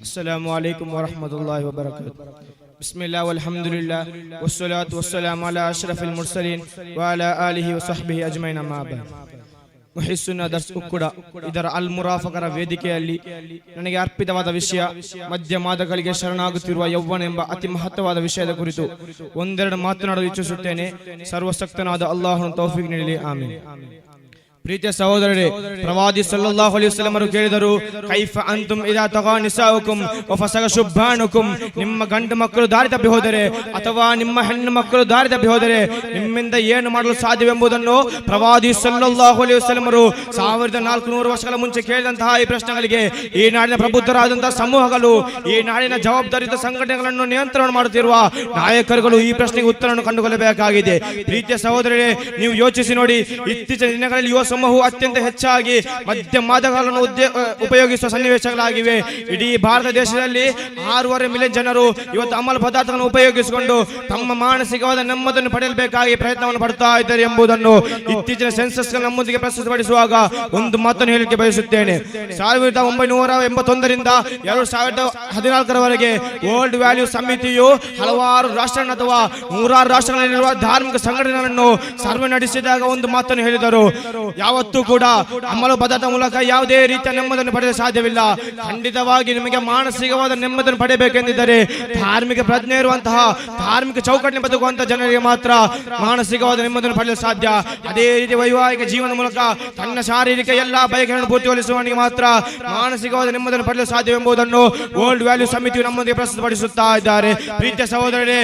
السلام عليكم ورحمة الله وبركاته. بسم الله والحمد لله والصلاة والسلام على أشرف المرسلين وعلى آله وصحبه أجمعين أما بعد. ಮುಹಿಸ್ಸುನ್ನ ದರ್ಸ್ ಉಕ್ಕುಡ ಇದರ ಅಲ್ ಮುರಾಫಕರ ವೇದಿಕೆಯಲ್ಲಿ ನನಗೆ ಅರ್ಪಿತವಾದ ವಿಷಯ ಮಧ್ಯಮಾದಗಳಿಗೆ ಶರಣಾಗುತ್ತಿರುವ ಯೌವನ ಎಂಬ ಅತಿ ಮಹತ್ವವಾದ ವಿಷಯದ ಕುರಿತು ಒಂದೆರಡು ಮಾತನಾಡಲು ಇಚ್ಛಿಸುತ್ತೇನೆ. ಸರ್ವಶಕ್ತನಾದ ಅಲ್ಲಾಹನ ತೌಫೀಕ್ ನೀಡಲಿ, ಆಮೀನ್. ಪ್ರೀತಿಯ ಸಹೋದರರೇ, ಪ್ರವಾದಿ ಸಲ್ಲಲ್ಲಾಹು ಅಲೈಹಿ ವಸಲ್ಲಂ ಅವರು ಕೇಳಿದರು, ಕೈಫ ಅಂತುಂ ಇದಾ ತಗಾ ನಿಸಾኡಕುಂ ವ ಫಸಗ ಶುಬ್ಬಾನುಕುಂ. ನಿಮ್ಮ ಗಂಡು ಮಕ್ಕಳು ದಾರಿ ತಪ್ಪಿ ಹೋದರೆ ಅಥವಾ ನಿಮ್ಮ ಹೆಣ್ಣು ಮಕ್ಕಳು ದಾರಿ ತಪ್ಪಿ ಹೋದರೆ ನಿಮ್ಮಿಂದ ಏನು ಮಾಡಲು ಸಾಧ್ಯವೆಂಬುದನ್ನು ಪ್ರವಾದಿ ಸಲ್ಲಲ್ಲಾಹು ಅಲೈಹಿ ವಸಲ್ಲಂ ಅವರು 1400 ವರ್ಷಗಳ ಮುಂಚೆ ಕೇಳಿದಂತಹ ಈ ಪ್ರಶ್ನೆಗಳಿಗೆ ಈ ನಾಡಿನ ಪ್ರಬುದ್ಧರಾದಂತಹ ಸಮೂಹಗಳು, ಈ ನಾಡಿನ ಜವಾಬ್ದಾರಿಯುತ ಸಂಘಟನೆಗಳನ್ನು ನಿಯಂತ್ರಣ ಮಾಡುತ್ತಿರುವ ನಾಯಕರುಗಳು ಈ ಪ್ರಶ್ನೆಗೆ ಉತ್ತರವನ್ನು ಕಂಡುಕೊಳ್ಳಬೇಕಾಗಿದೆ. ಪ್ರೀತಿಯ ಸಹೋದರರೇ, ನೀವು ಯೋಚಿಸಿ ನೋಡಿ, ಇತ್ತೀಚಿನ ದಿನಗಳಲ್ಲಿ ಯುವ ಸಮೂಹವು ಅತ್ಯಂತ ಹೆಚ್ಚಾಗಿ ಮದ್ಯ ಮಾದಕಗಳನ್ನು ಉಪಯೋಗಿಸುವ ಸನ್ನಿವೇಶಗಳಾಗಿವೆ. ಇಡೀ ಭಾರತ ದೇಶದಲ್ಲಿ 6.5 ಮಿಲಿಯನ್ ಜನರು ಇವತ್ತು ಅಮಲು ಪದಾರ್ಥಗಳನ್ನು ಉಪಯೋಗಿಸಿಕೊಂಡು ತಮ್ಮ ಮಾನಸಿಕವಾದ ನೆಮ್ಮದಿಯನ್ನು ಪಡೆಯಬೇಕಾಗಿ ಪ್ರಯತ್ನವನ್ನು ಪಡ್ತಾ ಇದ್ದಾರೆ ಎಂಬುದನ್ನು ಇತ್ತೀಚಿನ ಸೆನ್ಸಸ್ ನಮ್ಮೊಂದಿಗೆ ಪ್ರಸ್ತುತಪಡಿಸುವಾಗ ಒಂದು ಮಾತನ್ನು ಹೇಳಲಿಕ್ಕೆ ಬಯಸುತ್ತೇನೆ. 1981 ರಿಂದ 2014 ವರ್ಲ್ಡ್ ವ್ಯಾಲ್ಯೂ ಸಮಿತಿಯು ಹಲವಾರು ರಾಷ್ಟ್ರ ಅಥವಾ 106 ರಾಷ್ಟ್ರಗಳಲ್ಲಿರುವ ಧಾರ್ಮಿಕ ಸಂಘಟನೆಗಳನ್ನು ಸರ್ವೆ ನಡೆಸಿದಾಗ ಒಂದು ಮಾತನ್ನು ಹೇಳಿದರು, ಯಾವತ್ತೂ ಕೂಡ ಅಮಲು ಪದಾರ್ಥ ಮೂಲಕ ಯಾವುದೇ ರೀತಿಯ ನೆಮ್ಮದಿಯನ್ನು ಪಡೆಯಲು ಸಾಧ್ಯವಿಲ್ಲ. ಖಂಡಿತವಾಗಿ ನಿಮಗೆ ಮಾನಸಿಕವಾದ ನೆಮ್ಮದಿಯನ್ನು ಪಡೆಯಬೇಕೆಂದಿದ್ದರೆ ಧಾರ್ಮಿಕ ಪ್ರಜ್ಞೆ ಇರುವಂತಹ ಧಾರ್ಮಿಕ ಚೌಕಟ್ಟಿನ ಬದುಕುವಂತಹ ಜನರಿಗೆ ಮಾತ್ರ ಮಾನಸಿಕವಾದ ನೆಮ್ಮದಿಯನ್ನು ಪಡೆಯಲು ಸಾಧ್ಯ. ಅದೇ ರೀತಿ ವೈವಾಹಿಕ ಜೀವನದ ಮೂಲಕ ತನ್ನ ಶಾರೀರಿಕ ಎಲ್ಲಾ ಬಯಕೆಗಳನ್ನು ಪೂರ್ತಿಗೊಳಿಸುವವನಿಗೆ ಮಾತ್ರ ಮಾನಸಿಕವಾದ ನೆಮ್ಮದಿಯನ್ನು ಪಡೆಯಲು ಸಾಧ್ಯವೆಂಬುದನ್ನು ವರ್ಲ್ಡ್ ವ್ಯಾಲ್ಯೂ ಸಮಿತಿಯು ನಮ್ಮೊಂದಿಗೆ ಪ್ರಸ್ತುತಪಡಿಸುತ್ತಾ ಇದ್ದಾರೆ. ಪ್ರೀತಿಯ ಸಹೋದರರೇ,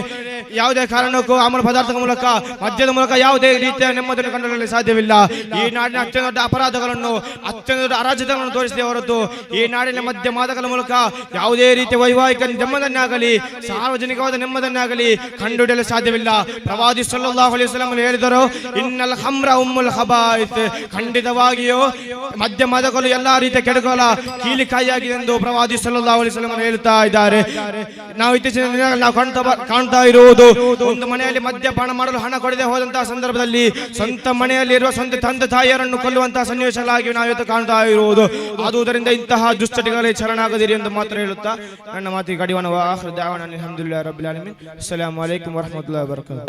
ಯಾವುದೇ ಕಾರಣಕ್ಕೂ ಅಮಲು ಪದಾರ್ಥದ ಮೂಲಕ ಮದ್ಯದ ಮೂಲಕ ಯಾವುದೇ ರೀತಿಯ ನೆಮ್ಮದಿಯನ್ನು ಕಂಡುಕೊಳ್ಳಲು ಸಾಧ್ಯವಿಲ್ಲ. ಈ ನಾಡಿನ ಅತ್ಯಂತ ದೊಡ್ಡ ಅಪರಾಧಗಳನ್ನು, ಅತ್ಯಂತ ದೊಡ್ಡ ಅರಾಜಕಗಳನ್ನು ತೋರಿಸಿದೆ ಹೊರತು ಈ ನಾಡಿನ ಮದ್ಯ ಮಾದಕಗಳ ಮೂಲಕ ಯಾವುದೇ ರೀತಿಯ ವೈವಾಹಿಕ ನೆಮ್ಮದನ್ನಾಗಲಿ ಸಾರ್ವಜನಿಕವಾದ ನೆಮ್ಮದನ್ನಾಗಲಿ ಕಂಡುಹಿಡಿಯಲು ಸಾಧ್ಯವಿಲ್ಲ. ಪ್ರವಾದಿ ಸಲ್ಲಲ್ಲಾಹು ಅಲೈಹಿ ವಸಲ್ಲಂ ಹೇಳಿದರು, ಇನ್ನಲ್ ಖಮ್ರ ಉಮ್ಮುಲ್ ಖಬಾಯಿತ್. ಖಂಡಿತವಾಗಿಯೂ ಮದ್ಯ ಮಾದಕಗಳು ಎಲ್ಲಾ ರೀತಿಯ ಕೆಡುಕುಗಳ ಕೀಲಿಕಾಯಿಯಾಗಿದೆ ಎಂದು ಪ್ರವಾದಿ ಸಲ್ಲಲ್ಲಾಹು ಅಲೈಹಿ ವಸಲ್ಲಂ ಹೇಳುತ್ತಾ ಇದ್ದಾರೆ. ನಾವು ಇತ್ತೀಚಿನ ದಿನಗಳಲ್ಲಿ ನಾವು ಕಾಣ್ತಾ ಇರುವುದು, ಒಂದು ಮನೆಯಲ್ಲಿ ಮದ್ಯಪಾನ ಮಾಡಲು ಹಣ ಕೊಡದೆ ಹೋದಂತಹ ಸಂದರ್ಭದಲ್ಲಿ ಸ್ವಂತ ಮನೆಯಲ್ಲಿರುವ ಸ್ವಂತ ತಂದೆ ತಾಯಿಯರನ್ನು ಕೊಲ್ಲುವಂತಹ ಸನ್ನಿವೇಶಗಳಾಗಿ ನಾವು ಇವತ್ತು ಕಾಣ್ತಾ ಇರುವುದು. ಆದುದರಿಂದ ಇಂತಹ ದುಶ್ಚಟಗಳಿಗೆ ಶರಣಾಗದಿರಿ ಎಂದು ಮಾತ್ರ ಹೇಳುತ್ತಾ ನನ್ನ ಮಾತಿಗೆ ಕಡಿವಾಣ. ಅಲ್ಹಮ್ದುಲಿಲ್ಲಾಹಿ ರಬ್ಬಿಲ್ ಆಲಮೀನ್. ಅಸ್ಸಲಾಮು ಅಲೈಕುಂ ವರಹಮತುಲ್ಲಾಹಿ ವಬರಕಾತುಹು.